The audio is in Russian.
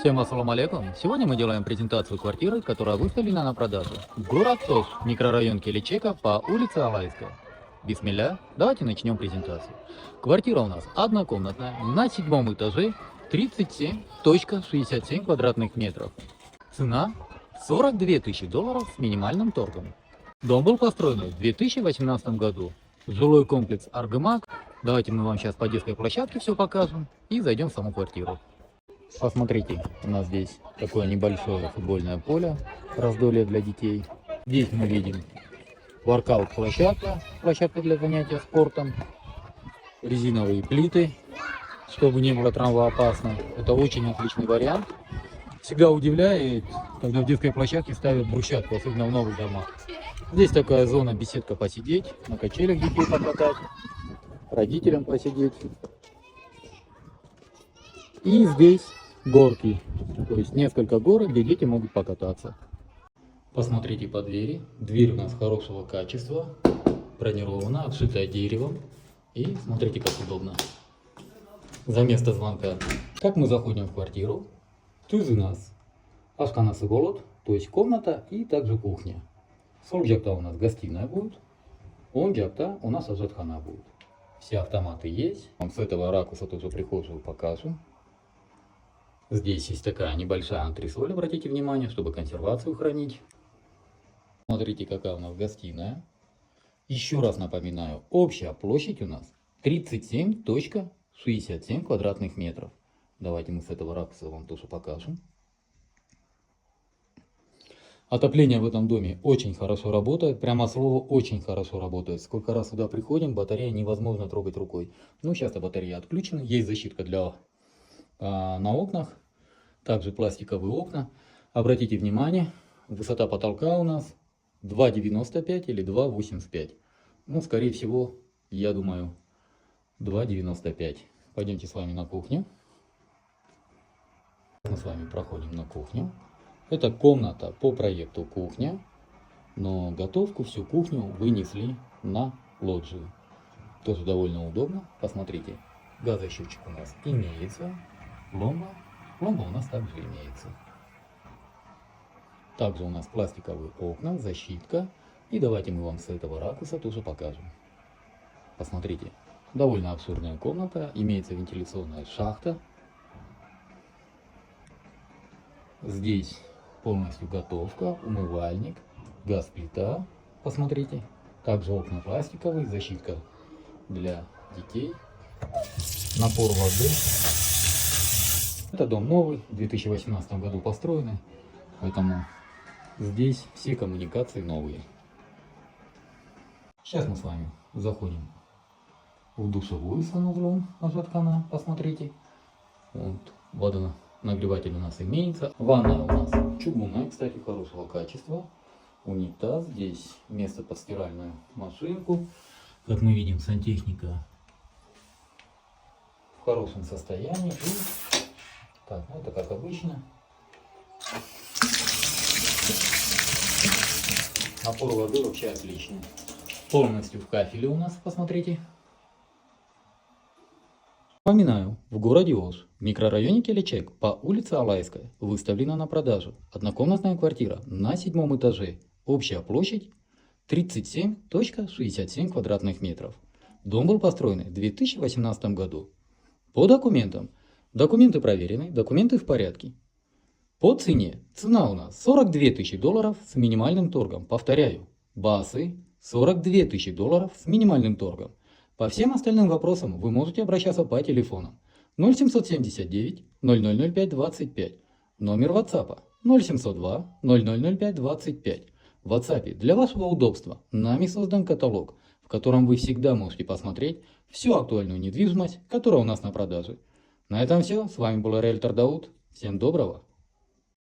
Всем ассаламу алейкум. Сегодня мы делаем презентацию квартиры, которая выставлена на продажу. Город Сош, микрорайон Келичека по улице Алайская. Бисмилля, давайте начнем презентацию. Квартира у нас однокомнатная, на 7 этаже, 37,67 квадратных метров. Цена 42 тысячи долларов с минимальным торгом. Дом был построен в 2018 году. Жилой комплекс Аргамак. Давайте мы вам сейчас по детской площадке все покажем и зайдем в саму квартиру. Посмотрите, у нас здесь такое небольшое футбольное поле, раздолье для детей. Здесь мы видим воркаут-площадка, площадка для занятия спортом, резиновые плиты, чтобы не было травмоопасно. Это очень отличный вариант. Всегда удивляет, когда в детской площадке ставят брусчатку, особенно в новых домах. Здесь такая зона, беседка посидеть, на качелях детей покатать, родителям посидеть. И здесь горки, то есть несколько горок, где дети могут покататься. Посмотрите по двери. Дверь у нас хорошего качества, бронирована, обшитая деревом. И смотрите, как удобно. За место звонка. Как мы заходим в квартиру? Тут у нас ашханасы голод, то есть комната и также кухня. Сол жакта у нас гостиная будет, он жакта у нас ажатхана будет. Все автоматы есть. Вам с этого ракурса тоже прихожую покажу. Здесь есть такая небольшая антресоль, обратите внимание, чтобы консервацию хранить. Смотрите, какая у нас гостиная. Еще раз напоминаю, общая площадь у нас 37,67 квадратных метров. Давайте мы с этого ракурса вам тоже покажем. Отопление в этом доме очень хорошо работает, прямо слово очень хорошо работает. Сколько раз сюда приходим, батарея невозможно трогать рукой. Ну, сейчас батарея отключена, есть защитка на окнах. Также пластиковые окна. Обратите внимание, высота потолка у нас 2,95 или 2,85. Ну, скорее всего, я думаю, 2,95. Пойдемте с вами на кухню. Мы с вами проходим на кухню. Это комната по проекту кухня, но готовку, всю кухню вынесли на лоджию. Тоже довольно удобно. Посмотрите, газосчетчик у нас имеется, пломба у нас также имеется. Также у нас пластиковые окна, защитка. И давайте мы вам с этого ракурса тоже покажем. Посмотрите, довольно обширная комната, имеется вентиляционная шахта. Здесь полностью готовка, умывальник, газ-плита. Посмотрите, также окна пластиковые, защитка для детей, напор воды. Это дом новый, в 2018 году построенный, поэтому здесь все коммуникации новые. Сейчас мы с вами заходим в душевую санузлом ажатхана, посмотрите. Вот, водонагреватель у нас имеется. Ванная у нас чугунная, кстати, хорошего качества. Унитаз, здесь место под стиральную машинку. Как мы видим, сантехника в хорошем состоянии. Так, ну это как обычно. Напор воды вообще отличный. Полностью в кафеле у нас, посмотрите. Напоминаю, в городе Ош, в микрорайоне Келичек по улице Алайская выставлена на продажу однокомнатная квартира на 7 этаже. Общая площадь 37,67 квадратных метров. Дом был построен в 2018 году. По документам. Документы проверены, документы в порядке. По цене. Цена у нас 42 тысячи долларов с минимальным торгом. Повторяю, басы 42 тысячи долларов с минимальным торгом. По всем остальным вопросам вы можете обращаться по телефонам 0779 0005 25, номер WhatsApp 0702 0005 25. В WhatsApp для вашего удобства нами создан каталог, в котором вы всегда можете посмотреть всю актуальную недвижимость, которая у нас на продаже. На этом все. С вами был риэлтор Дауд. Всем доброго.